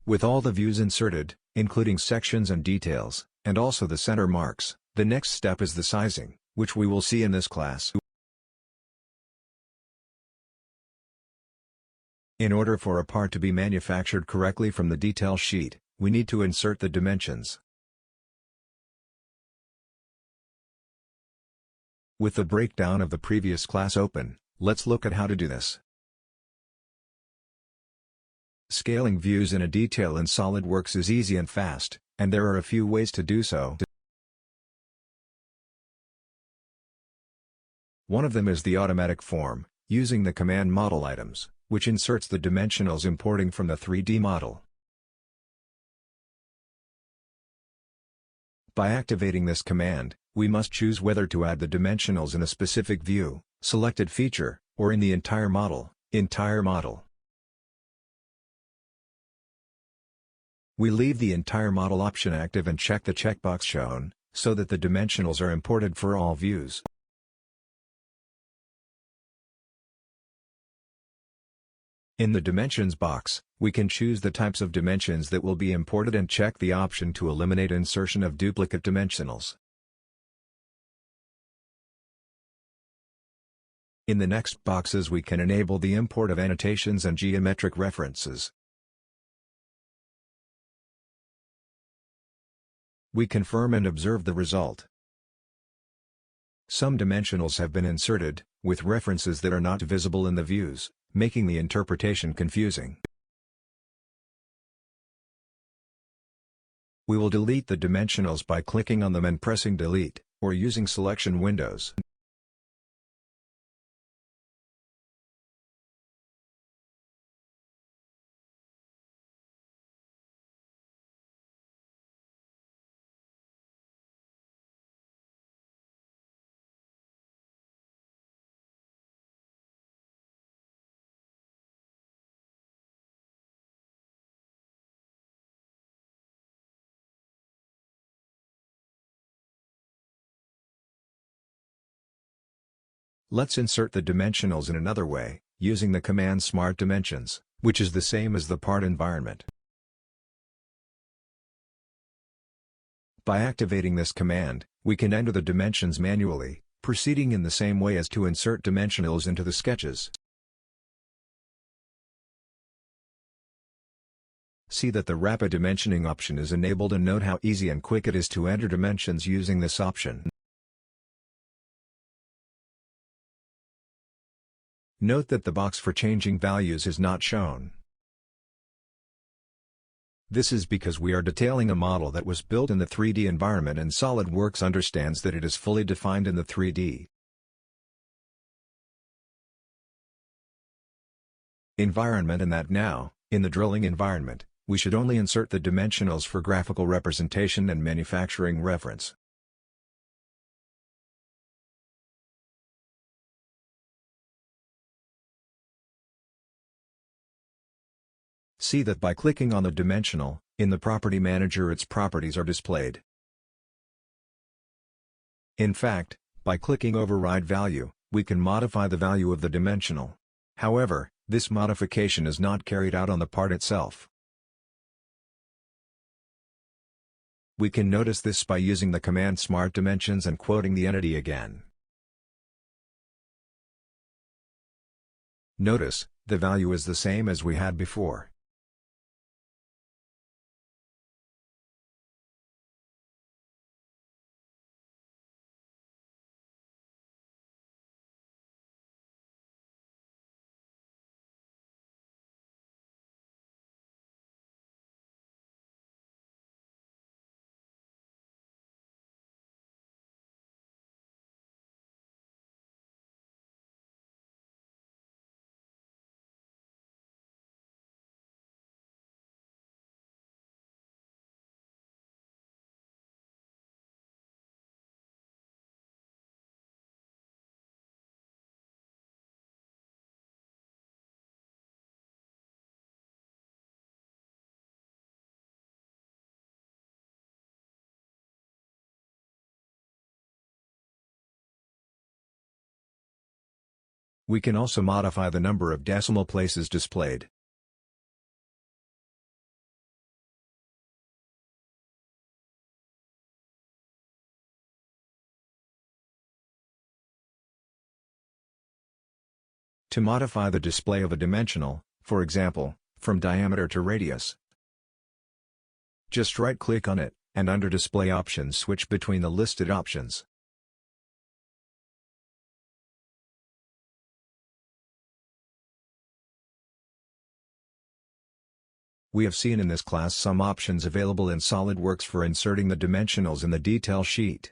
With all the views inserted, including sections and details, and also the center marks, the next step is the sizing, which we will see in this class. In order for a part to be manufactured correctly from the detail sheet, we need to insert the dimensions. With the breakdown of the previous class open, let's look at how to do this. Scaling views in a detail in SolidWorks is easy and fast, and there are a few ways to do so. One of them is the automatic form, using the command model items, which inserts the dimensionals importing from the 3D model. By activating this command, we must choose whether to add the dimensionals in a specific view, selected feature, or in the entire model, entire model. We leave the entire model option active and check the checkbox shown, so that the dimensionals are imported for all views. In the Dimensions box, we can choose the types of dimensions that will be imported and check the option to eliminate insertion of duplicate dimensionals. In the next boxes we can enable the import of annotations and geometric references. We confirm and observe the result. Some dimensionals have been inserted, with references that are not visible in the views, making the interpretation confusing. We will delete the dimensionals by clicking on them and pressing delete, or using selection windows. Let's insert the dimensionals in another way, using the command Smart Dimensions, which is the same as the part environment. By activating this command, we can enter the dimensions manually, proceeding in the same way as to insert dimensionals into the sketches. See that the rapid dimensioning option is enabled and note how easy and quick it is to enter dimensions using this option. Note that the box for changing values is not shown. This is because we are detailing a model that was built in the 3D environment and SolidWorks understands that it is fully defined in the 3D environment and that now, in the drilling environment, we should only insert the dimensionals for graphical representation and manufacturing reference. See that by clicking on the dimensional, in the Property Manager its properties are displayed. In fact, by clicking Override Value, we can modify the value of the dimensional. However, this modification is not carried out on the part itself. We can notice this by using the command Smart Dimensions and quoting the entity again. Notice, the value is the same as we had before. We can also modify the number of decimal places displayed. To modify the display of a dimensional, for example, from diameter to radius, just right-click on it, and under Display Options switch between the listed options. We have seen in this class some options available in SolidWorks for inserting the dimensionals in the detail sheet.